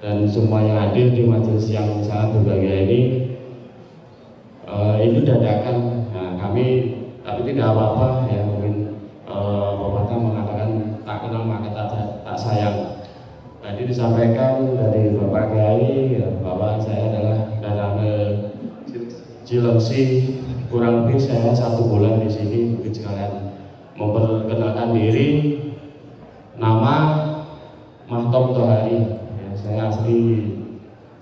dan semua yang hadir di majelis yang sangat berbahagia ini dadakan. Nah, kami tapi tidak apa-apa ya, mungkin pepatah mengatakan tak kenal maka tak sayang. Tadi disampaikan dari Bapak Kiai bahwa saya adalah dari Cilengsi, kurang lebih saya 1 bulan di sini. Mungkin sekalian memperkenalkan diri, nama Mahtom Tohari. Ya, saya asli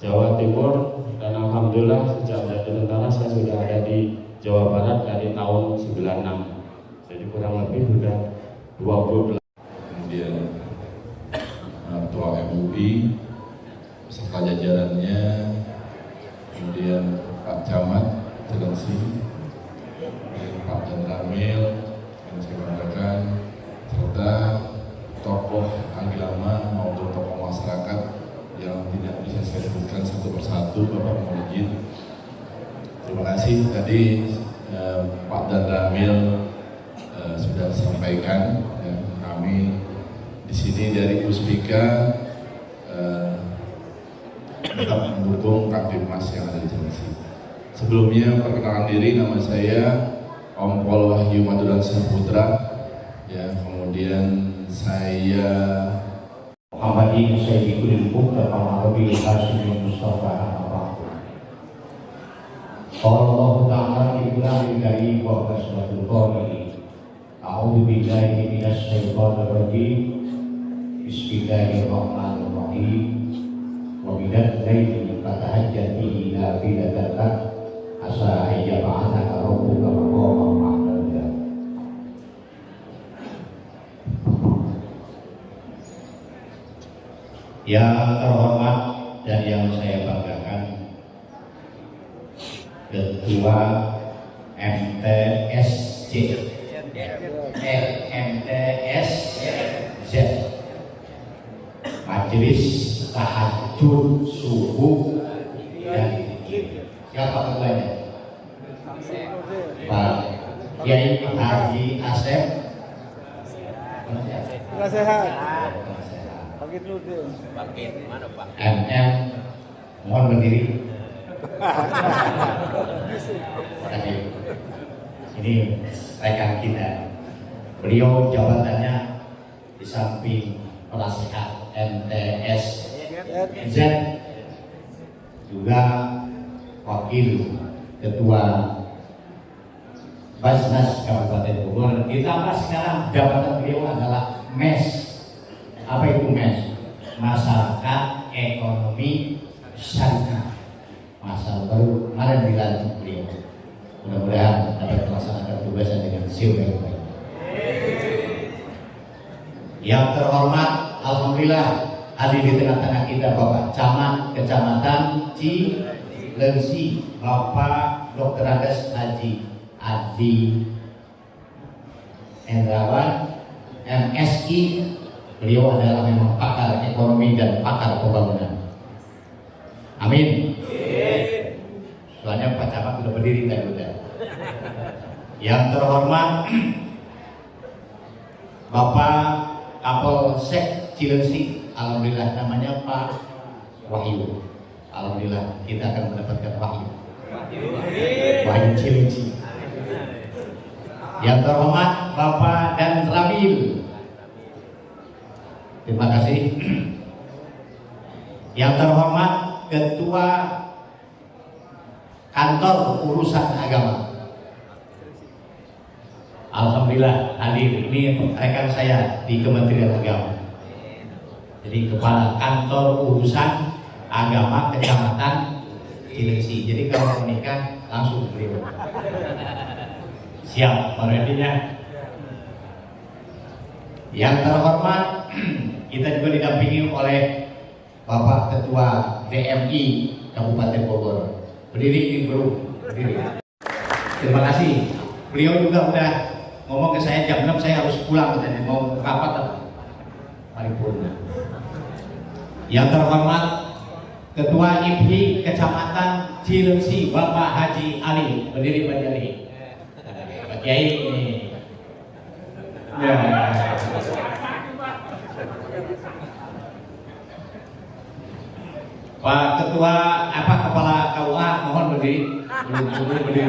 Jawa Timur dan alhamdulillah sejak menjadi tentara saya sudah ada di Jawa Barat dari tahun 96. Jadi kurang lebih sudah 28. Kemudian Ketua MUI beserta jajarannya, kemudian Pak Camat Cilengsi, Pak Dan Ramil yang saya banggakan, serta tokoh agama maupun tokoh masyarakat yang tidak bisa saya sebutkan satu persatu. Bapak mohon izin. Terima kasih tadi Pak Dan Ramil sudah sampaikan ya, kami di sini dari Puspika tetap mendukung Kaptimnas yang ada di Cilengsi. Sebelumnya perkenalkan diri, nama saya Om Pol Wahyu Maduran Saputra. Ya, kemudian saya Muhammadin Sayyidul Muqtada Arabi Hashim Mustafa Allah Ta'ala Ibrahim dari wa basmatul qawli A'udhu billahi minas syaitanir rajim Bismillahirrahmanirrahim wa minal laili fatahajjat bihi nafilatan lak asa ayyab'athaka rabbuka maqaman mahmuda. Yang terhormat dan yang saya banggakan, Ketua MTSJ Majelis Tahajud Subuh dan siapa ketuanya? Pak Kiai Haji Asep Sehat. MM, mohon berdiri. Kasih. Ini rekan kita. Beliau jabatannya di samping penasehat MTS Z juga wakil ketua Basnas Kabupaten Bogor. Ditambah sekarang jabatan beliau adalah MES. Apa itu MES? Masyarakat Ekonomi Syariah. Masa baru kemarin dilantik beliau. Mudah-mudahan dapat melaksanakan tugasnya dengan baik. Yang terhormat, alhamdulillah hadir di tengah-tengah kita Bapak Camat Kecamatan Cilengsi, Bapak Dr. Andes Haji Adi Hendrawan MSI. Beliau adalah memang pakar ekonomi dan pakar pembangunan. Amin. Soalnya Pak Camat sudah berdiri tadi udah. Yang terhormat Bapak Kapolsek Cilengsi, alhamdulillah namanya Pak Wahyu. Alhamdulillah kita akan mendapatkan Wahyu Cilengsi. Yang terhormat Bapak Dan Ramil, terima kasih. Yang terhormat Ketua Kantor Urusan Agama, alhamdulillah hadir. Ini rekan saya di Kementerian Agama. Jadi Kepala Kantor Urusan Agama Kecamatan Cilengsi. Jadi kalau menikah langsung beliau. Siap, Maredinya. Yang terhormat, kita juga didampingi oleh Bapak Ketua DMI Kabupaten Bogor. Berdiri bro, berdiri. Terima kasih. Beliau juga udah ngomong ke saya jam 6 saya harus pulang katanya, mau rapat apa? Paripurna. Yang terhormat Ketua IPI Kecamatan Cilengsi Bapak Haji Ali. Berdiri Pak Ali. Pak Kiai ini. Ya. Pak Ketua Kepala KUA mohon berdiri. Berdiri.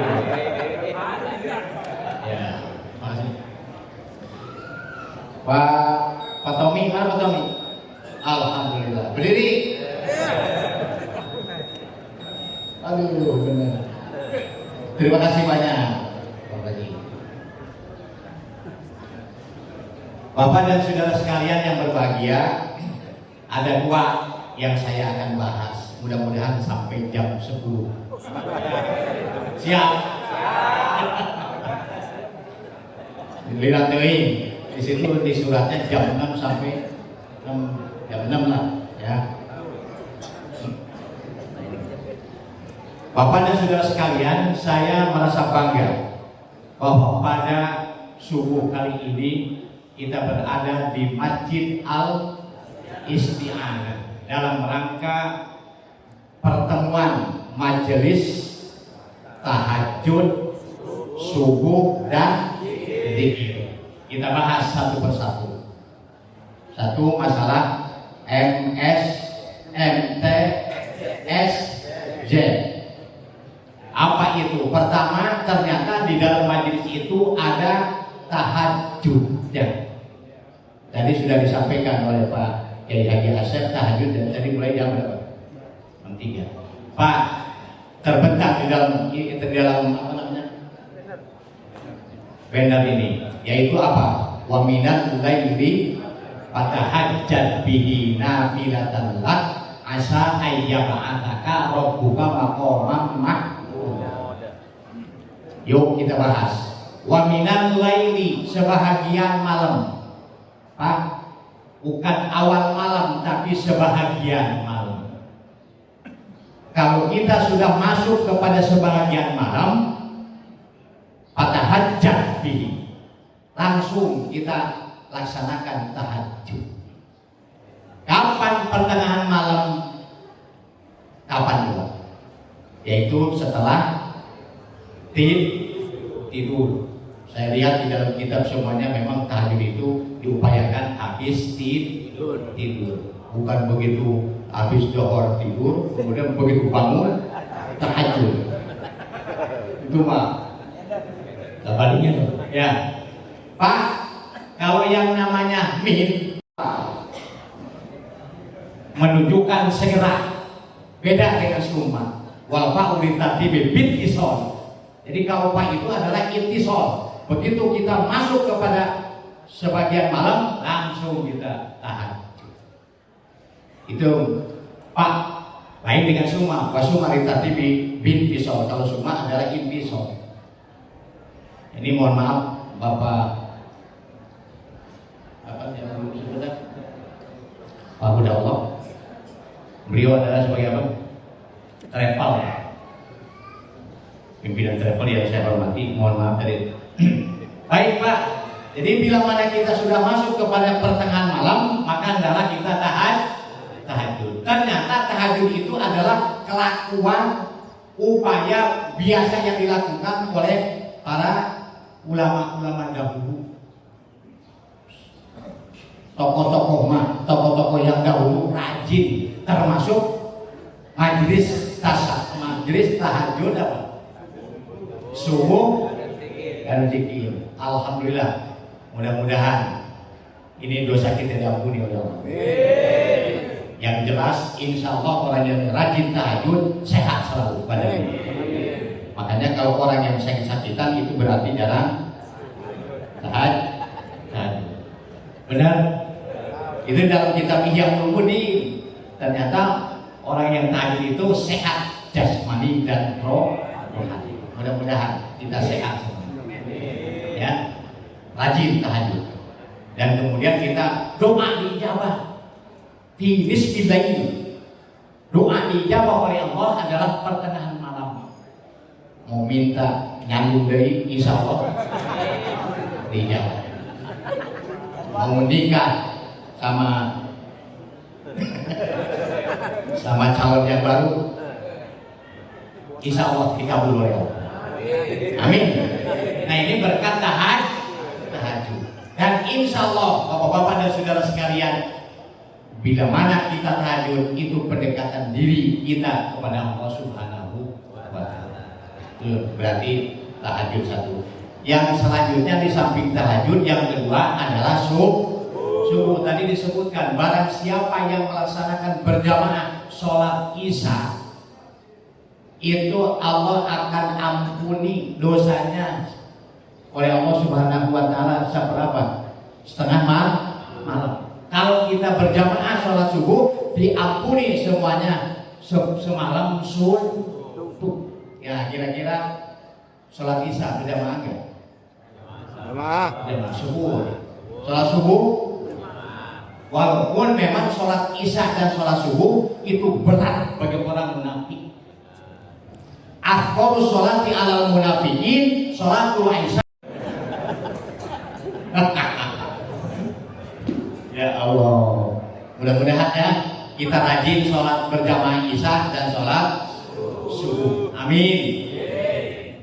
Ya, makasih. Pak Tommy, mana Pak Tommy? Alhamdulillah. Berdiri. Aduh, benar. Terima kasih banyak, Pak Haji. Bapak dan saudara sekalian yang berbahagia, ada dua yang saya akan bahas. Mudah-mudahan sampai jam 10. Siap? Lihat teuing. Di situ di suratnya jam 6 sampai jam 6 lah, ya. Bapak dan saudara sekalian, saya merasa bangga bahwa pada subuh kali ini kita berada di Masjid Al-Isti'anah dalam rangka pertemuan majelis tahajud, subuh, dan zikir. Kita bahas satu persatu. Satu masalah MSMTSJ. Apa itu? Pertama, ternyata di dalam majelis itu ada tahajudnya. Tadi sudah disampaikan oleh Pak Kiai Haji Asep tahajud dan tadi mulai jam berapa? Jam 3. Pak, terbentang di dalam apa namanya? Banner ini, yaitu apa? Wa minal laili fatahajjad bihi nafilatan lak asa ayyab'atsaka rabbuka maqaman mahmud. Yuk kita bahas. Wa minal laili, sebahagian malam. Pak, bukan awal malam tapi sebahagian malam. Kalau kita sudah masuk kepada sebahagian malam, fatahajjad bihi, langsung kita laksanakan tahajud. Kapan pertengahan malam? Kapan juga? Yaitu setelah tidur. Saya lihat di dalam kitab semuanya memang tahajud itu diupayakan habis tidur. Bukan begitu habis dohor tidur, kemudian begitu bangun tahajud. Itu mah sebaliknya, ya. Pak, kalau yang namanya menunjukkan segera, beda dengan summa. Wal fa'u litartibi bil isol. Jadi kalau Pak itu adalah intisol. Begitu kita masuk kepada sebagian malam, langsung kita tahajud. Itu Pak, lain dengan summa. Wa summa litartibi bil isol. Kalau summa adalah intisol. Ini mohon maaf Bapak Pak Hudallah. Beliau adalah sebagai apa? Travel. Pimpinan travel yang saya hormati, mohon maaf dari baik Pak. Jadi bila mana kita sudah masuk kepada pertengahan malam, maka adalah kita tahajud. Ternyata tahajud itu adalah kelakuan upaya biasa yang dilakukan oleh para ulama-ulama dahulu. Tokoh-tokoh yang dahulu rajin, termasuk majelis tahajud apa? Subuh dan zikir. Alhamdulillah. Mudah-mudahan ini dosa kita diampuni oleh Allah. Yang jelas, insya Allah orang yang rajin tahajud sehat selalu badannya. Makanya kalau orang yang sakit-sakitan itu berarti jarang tahajud. Benar? Itu dalam kitab Ihya Ulumuddin. Ternyata orang yang tahajud itu sehat jasmani dan rohani. Mudah-mudahan kita sehat semua. Ya, rajin tahajud. Dan kemudian kita doa diijabah. Fi nisfil lail. Doa diijabah oleh Allah adalah pertengahan malam. Mau minta nyambung dari insya Allah diijabah. Mau menikah sama calon yang baru, insya Allah dikabul oleh Allah. Amin. Nah ini berkat tahajud. Dan insya Allah bapak-bapak dan saudara sekalian, Bila mana kita tahajud, itu pendekatan diri kita kepada Allah Subhanahu wa Ta'ala. Itu berarti tahajud satu. Yang selanjutnya di samping tahajud, yang kedua adalah subuh. Tadi disebutkan, barang siapa yang melaksanakan berjamaah sholat isya, itu Allah akan ampuni dosanya oleh Allah Subhanahu wa Ta'ala seberapa? Setengah malam. Kalau kita berjamaah sholat subuh, diampuni semuanya semalam suntuk. Ya, kira-kira sholat isya berjamaah enggak? Berjamaah subuh. Sholat subuh, walaupun memang sholat isya dan sholat subuh itu berat bagi orang munafik. Afqalu sholati alal munafiqin sholatul isya. Ya Allah, mudah-mudahan ya kita rajin sholat berjamaah isya dan sholat subuh. Amin.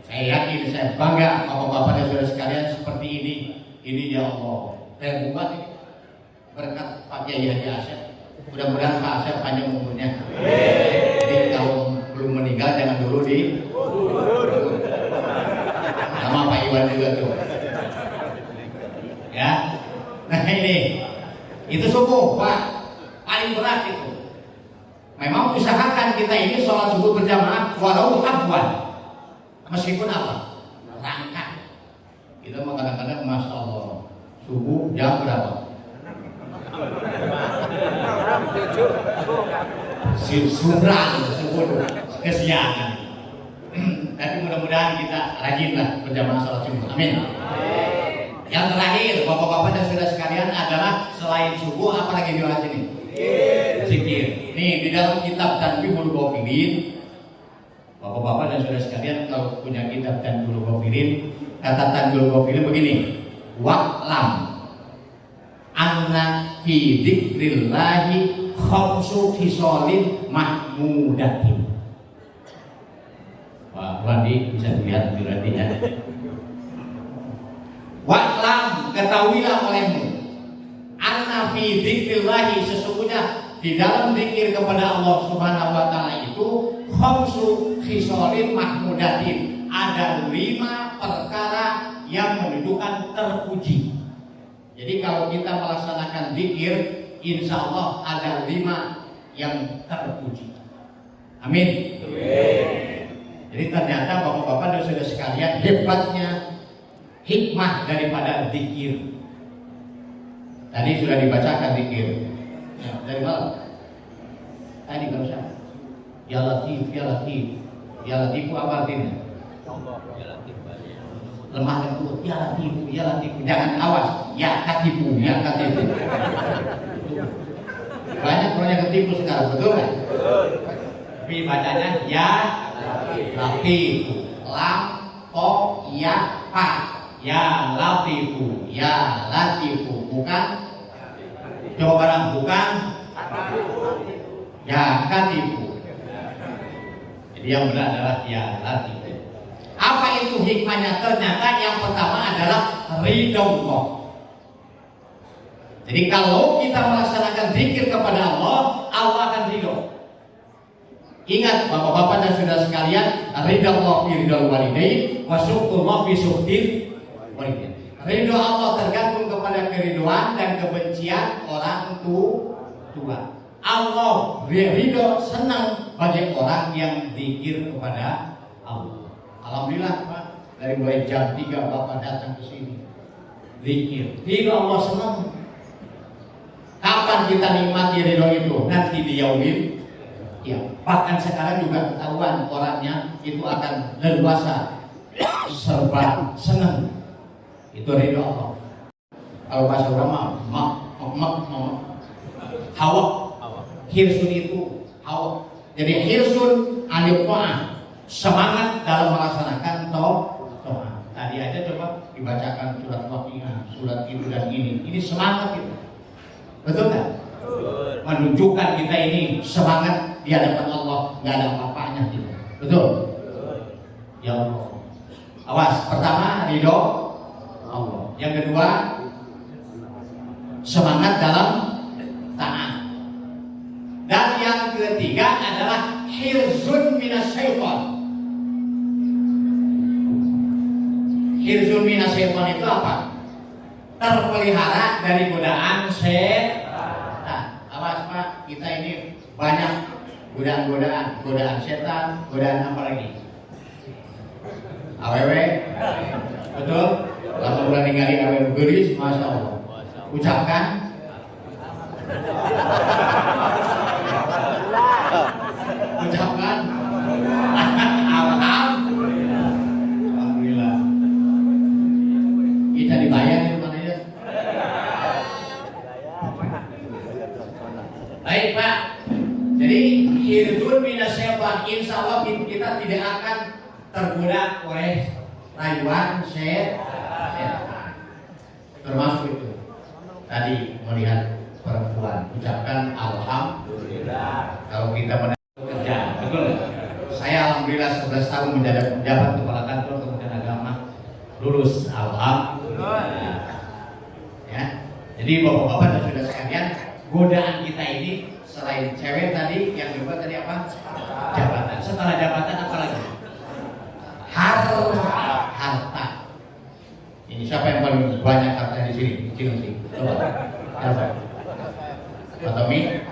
Saya yakin, saya bangga bapak-bapak dan saudara sekalian seperti ini. Ini ya Allah, saya buat ini berkat Pak Kiai Haji Asep. Mudah-mudahan Pak Asep panjang umurnya. Jadi kalau belum meninggal jangan dulu di sama Pak Iwan juga tuh. Ya, nah ini. Itu subuh, Pak, paling berat itu. Memang usahakan kita ini sholat subuh berjamaah walau habwan, meskipun apa? Rangka. Kita kadang-kadang masya Allah subuh jam berapa? Subrang subuh kesiangan. Tapi mudah-mudahan kita rajinlah berjamaah sholat subuh. Amin. Yang terakhir, bapak-bapak dan saudara sekalian, adalah selain subuh apa lagi dibahas ini? Zikir. Nih di dalam kitab Tanbihul Ghafilin, bapak-bapak dan saudara sekalian kalau punya kitab Tanbihul Ghafilin, kata Tanbihul Ghafilin begini: wa'lam anna fi dzikrillahi khamsu khisalin mahmudatin. Wah, Wadi bisa dilihat di ya. Wa'lam, ketahuilah olehmu, anna fi dzikrillahi, sesungguhnya di dalam zikir kepada Allah Subhanahu wa Ta'ala itu khamsu khisalin mahmudatin, ada 5 perkara yang menunjukkan terpuji. Jadi kalau kita melaksanakan zikir, insya Allah ada 5 yang terpuji. Amin. Jadi ternyata bapak-bapak dan saudara sekalian, hebatnya hikmah daripada zikir. Tadi sudah dibacakan zikir. Ya, dari mana? Tadi barusan. Ya Latif, ya Latif. Ya Latif apa artinya? Lemah lembut. Ya Latif, ya Latif. Jangan awas. Ya katipu, ya katipu. Banyak orang yang ketipu sekarang, betul kan? Tapi bacanya ya Latif. Lam, po, ya, pa. Ya Latifu, ya Latifu, bukan? Coba barang bukan? Ya Katifu. Jadi yang benar adalah ya Latifu. Apa itu hikmahnya? Ternyata yang pertama adalah ridho Allah. Jadi kalau kita melaksanakan zikir kepada Allah, Allah akan ridho. Ingat bapak-bapak dan saudara sekalian, ridho Allah fi ridho walidain, wa syukurullah fi syukrin. Ridho Allah tergantung kepada keriduan dan kebencian orang tua. Allah ridho, senang bagi orang yang zikir kepada Allah. Alhamdulillah Pak, dari mulai jam 3 Bapak datang ke sini zikir. Ridho Allah senang. Kapan kita nikmati ridho itu? Nanti di yaumil. Ya, bahkan sekarang juga ketahuan orangnya itu akan leluasa, serba senang. Itu ridho Allah. Kalau bahasa ulama, hawa, hirsun itu hawa. Jadi hirsun alif ta'ah, semangat dalam melaksanakan ta'ah. Tadi aja coba dibacakan surat Waqiah, surat itu dan ini. Ini semangat itu. Betul kan? Menunjukkan kita ini semangat di hadapan Allah, nggak ada apa-apanya gitu. Betul? Ya Allah. Awas, pertama ridho Allah. Yang kedua, semangat dalam taat. ketiga adalah hirzun minasyaiton. Hirzun minasyaiton itu apa? Terpelihara dari godaan setan. Awas Pak, kita ini banyak godaan setan, godaan apa lagi? Awewe, betul? Lalu udah ninggalin awewe geris, masya Allah. Ucapkan. Ucapkan. Alhamdulillah. Kita dibayar di mana ya? Baik Pak. Jadi hirzun minasyaiton, insya Allah kita tidak akan tergoda oleh rayuan setan. Termasuk itu tadi melihat perempuan, ucapkan alhamdulillah. Kalau kita bekerja, betul. Saya alhamdulillah 11 tahun menjabat kepala kantor Kementerian Agama, lulus alhamdulillah. Ya. Jadi bapak-bapak dan saudara sekalian, godaan kita ini selain cewek tadi, yang kedua tadi apa? Jabatan. Setelah jabatan apa lagi? Harta. Ini siapa yang paling banyak harta di sini? Sini. Coba. Siapa? Pak Tommy?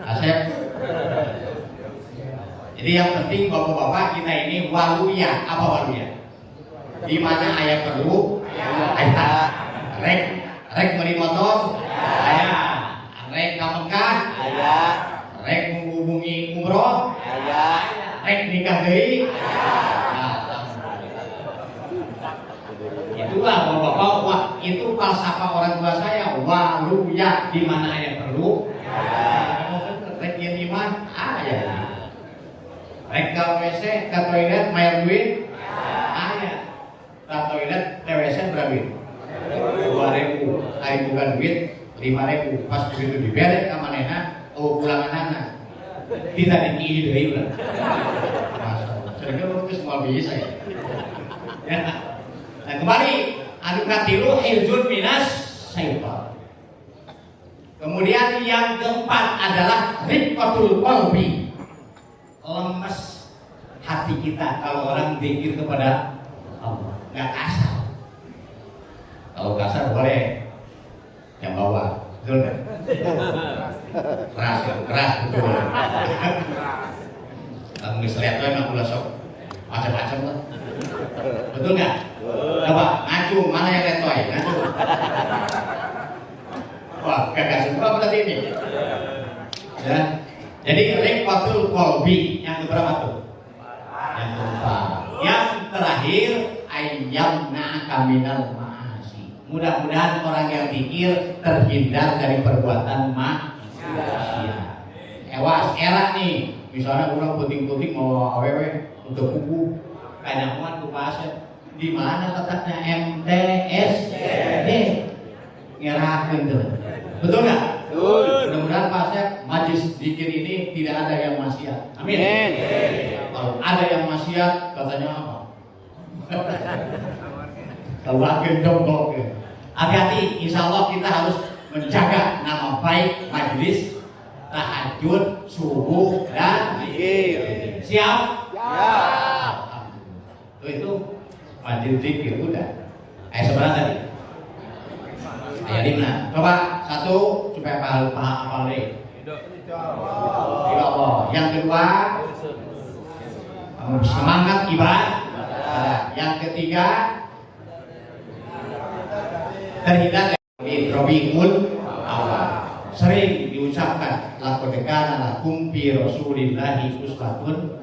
Asep? Jadi yang penting bapak-bapak kita ini waluya. Apa waluya? Di mana ayah perlu? Ayah. Rek beli motor? Ayah. Rek ke Mekah? Ayah. Rek menghubungi umroh? Ayah. Rek nikah deui? Itulah bapak-bapak, wah, itu falsafah orang tua saya. Waluya, di mana ayah perlu? Rek yang di mana? Ayah. Rek ke WC, ke toilet, bayar duit? Ayah. Ke toilet, WC berapa? 2.000. Hari bukan duit 5.000. Pas begitu diberek ke manehna, pulang anak. Tidak dikiri deui ulah. Masalah. Sedangkan itu semua bisa ya. Nah kembali, anu katilu hirzun minas syaitan. Kemudian yang keempat adalah riqqatul qalbi. Lemes hati kita kalau orang zikir kepada Allah. Nggak kasar. Kalau kasar boleh yang bawah, betul nggak? Keras betul. Kalau misalnya tuh emang ulah sok macam-macam lah. Betul nggak? Coba ngacu, mana yang letoy? Ngacu. Wah, gak semua berarti ini. Ya. Jadi riqqatul qalbi yang keberapa tuh? Yang keempat. Yang terakhir ayyamna'aka minal ma'asi. Mudah-mudahan orang yang pikir terhindar dari perbuatan maksiat. Ewas, era nih. Misalnya orang puting-puting mau awewe untuk kuku, kayak muat ku pasien. Di mana letaknya MTSD? Ngerakeun tuh. Betul nggak? Betul. Mudah-mudahan pasien majlis zikir ini tidak ada yang maksiat. Amin. Kalau ada yang maksiat, katanya apa? Tawakin dong. Hati-hati, insya Allah kita harus menjaga nama baik majlis tahajud, subuh, dan zikir. Siap? Siap. Itu majlis zikir udah. Sebenarnya tadi. Ayat 5. Coba satu supaya paham deh. Tidak Allah. Yang kedua, semangat ibadah. Yang ketiga, terhindar dari Robiul Awal. Sering diucapkan laqad kana lakum fi Rasulillahi uswatun.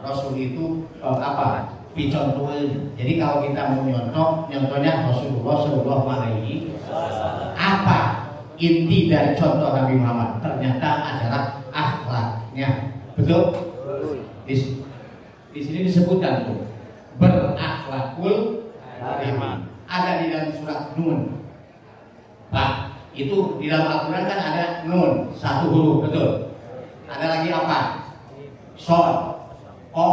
Rasul itu apa? Dicontohin. Jadi kalau kita mau nyontohnya Rasulullah Shallallahu Alaihi Wasallam. Apa inti dari contoh Nabi Muhammad? Ternyata adalah akhlaknya. Betul? Di sini disebutkan tuh berakhlakul karim. Ada di dalam surat Nun. Pak, itu di dalam Al-Quran kan ada Nun, satu huruf, betul? Ada lagi apa? Shod, O,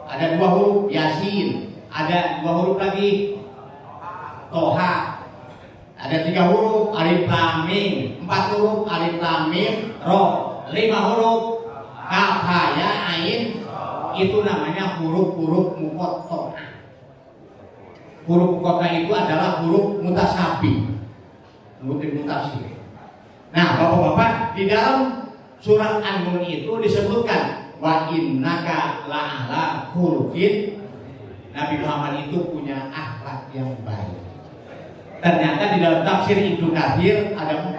ada 2 huruf, Yasin, ada 2 huruf lagi, Toha, ada 3 huruf, Alif Lam Mim, 4 huruf, Alif Lam Mim, Ro, 5 huruf kaf ha ya ain itu namanya huruf-huruf muqatta'ah. Huruf muqatta'ah itu adalah huruf mutasabi, mutasi. Nah, Bapak-bapak, di dalam surat An-Nun itu disebutkan wa innaka la'ala khuluqin. Nabi Muhammad itu punya akhlak yang baik. Ternyata di dalam tafsir Ibnu Katsir ada 4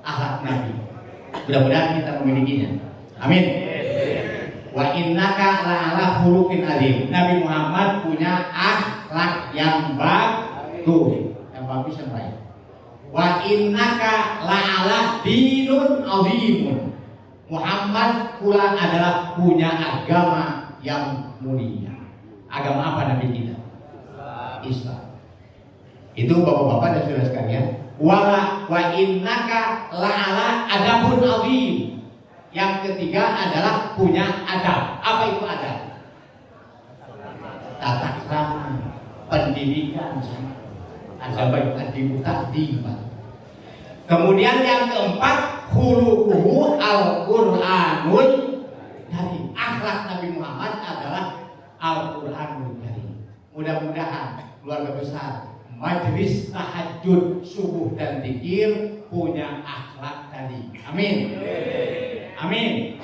akhlak Nabi. Mudah-mudahan kita memilikinya. Amin. Wa innaka la'ala khuluqin adzim. Nabi Muhammad punya akhlak yang bagus, yang baik. Wa innaka la'ala dinun azimun. Muhammad pula adalah punya agama yang mulia. Agama apa Nabi kita? Islam. Itu bapak-bapak dan saudara sekalian. Wa innaka la'ala adabun azim. Yang ketiga adalah punya adab. Apa itu adab? Tata krama, pendidikan. Adab itu adibu ta'ziman. Kemudian yang keempat, khuluquhu al-Qur'anul Karim. Akhlak Nabi Muhammad adalah Al-Qur'anul Karim. Mudah-mudahan keluarga besar Majelis Tahajud Subuh dan Zikir punya akhlak tadi. Amin. Amin.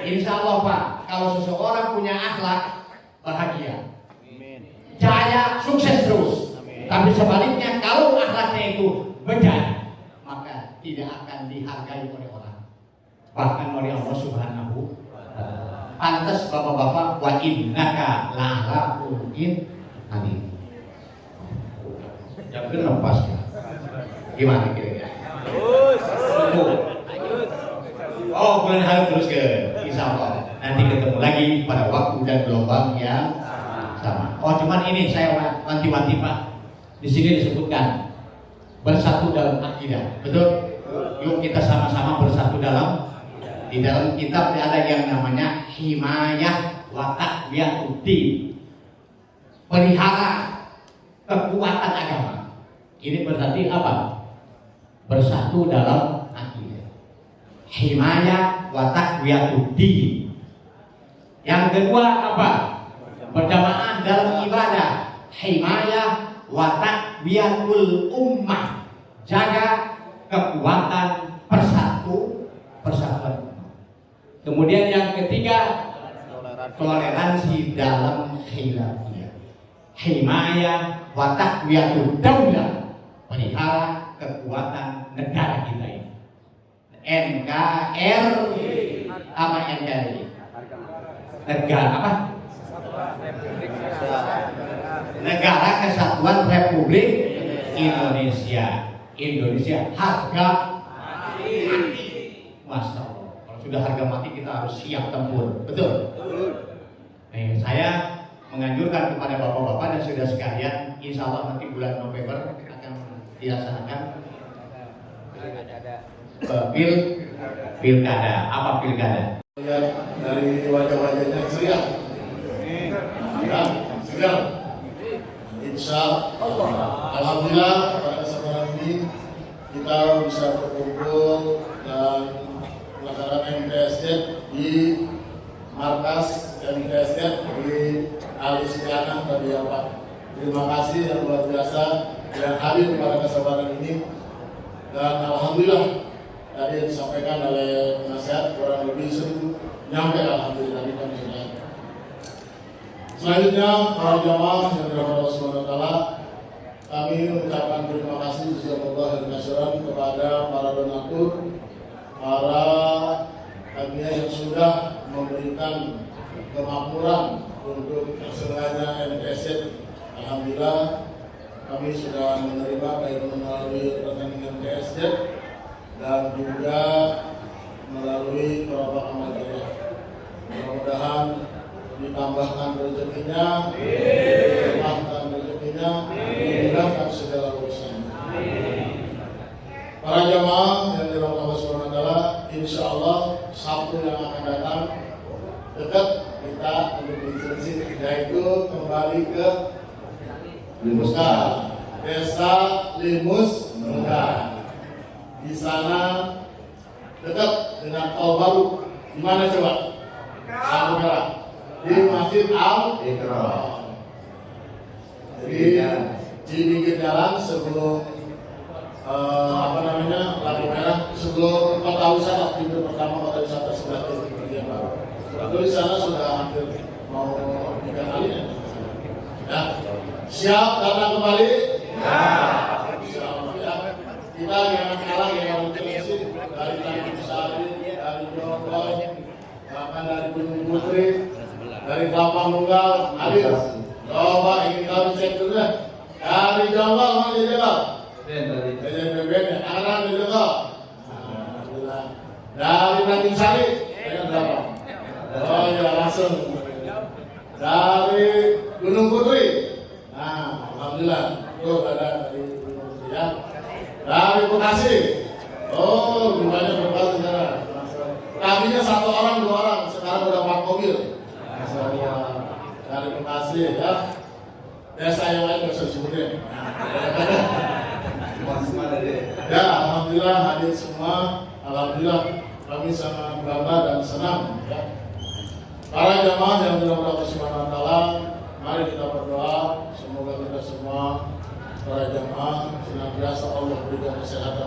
Insya Allah Pak, kalau seseorang punya akhlak, bahagia, jaya, sukses terus. Tapi sebaliknya kalau akhlaknya itu bejat, maka tidak akan dihargai oleh orang, bahkan oleh Allah Subhanahu wa ta'ala. Pantas bapak-bapak, wa innaka la'ala khuluqin adzim. Yang benar pas ya. Gimana kira-kira? Oh, bulan hari terus ke insya Allah. Nanti ketemu lagi pada waktu dan gelombang yang sama. Oh, cuman ini saya wanti-wanti Pak. Di sini disebutkan bersatu dalam akidah. Betul? Yuk kita sama-sama bersatu di dalam kitab ada yang namanya himayah wa taqwiyatud-din. Pelihara kekuatan agama. Ini berarti apa? Bersatu dalam akidah. Himayah wa taqwiyatud-din. Yang kedua apa? Berjamaah dalam ibadah. Himayah wa taqwiyatul ummah. Jaga kekuatan persatuan. Kemudian yang ketiga, toleransi dalam khilafiyah. Himayah wa taqwiyatud daulah. Pelihara kekuatan negara kita ini. NKRI. Apa NKRI? Negara apa? Negara Kesatuan Republik Indonesia. Indonesia harga mati. Masya Allah. Kalau sudah harga mati kita harus siap tempur. Betul? Saya menganjurkan kepada bapak-bapak dan saudara sekalian, insya Allah nanti bulan November akan dilaksanakan pilkada. Apa pilkada? Lihat dari wajah-wajahnya ceria. Ya, segar. Insya Allah. Alhamdulillah pada kesempatan ini kita bisa berkumpul dan melaksanakan MTSD di markas MTSD di Alisiana tadi ya Pak. Terima kasih yang luar biasa yang hadir pada kesempatan ini. Dan alhamdulillah tadi yang disampaikan oleh nasihat kurang lebih nyampe alhamdulillah kita sudah. Selanjutnya para jamaah yang dirahmati Allah Subhanahu wa taala, kami mengucapkan terima kasih jazakallahu khairan kepada para donatur, para hadiah yang sudah memberikan kemakmuran untuk terselenggaranya MTSD. Alhamdulillah kami sudah menerima baik melalui rekening MTSD dan juga melalui kerobakan material. Mudah-mudahan ditambahkan rezekinya, ditambahkan rezekinya, dimudahkan segala urusannya. Para jamaah yang dirahmati Allah Subhanahu wa taala, insya Allah Sabtu yang akan datang dekat kita untuk diselesaikan, yaitu kembali ke Limus Desa Limus Muda. Di sana dekat dengan tol baru. Di mana coba? Lampu merah. Di Masjid Al-Iqrar. Jadi di pinggir jalan sebelum lampu merah, sebelum kota wisata, pintu pertama kota wisata sebelah kiri yang baru. Itu di sana sudah hampir mau 3 kali ya. Siap datang kembali? Ya. Siap ya. Kita jangan kalah dengan Chelsea dari Tanjung Sari, dari Jonggol, bahkan dari Gunung Putri, dari Kelapa Nunggal. Hadir. Coba ingin kami cek dulu ya. Dari Jonggol mana jadi Pak? Dari BBN ya. Anak di Jonggol. Alhamdulillah. Dari Tanjung Sari dengan berapa? Oh ya langsung. Dari Gunung Putri. Nah, alhamdulillah. Tuh ada dari Gunung Putri ya. Dari Bekasi. Oh, jumlahnya berapa sekarang? Tadinya 1 orang, 2 orang, sekarang udah 4 mobil. Dari Bekasi ya. Desa yang lain nggak usah disebutin. Ya, alhamdulillah hadir semua. Alhamdulillah kami sangat bangga dan senang ya. Para jamaah yang dirahmati Allah Subhanahu wa taala, mari kita berdoa semoga kita semua para jamaah senantiasa Allah berikan kesehatan.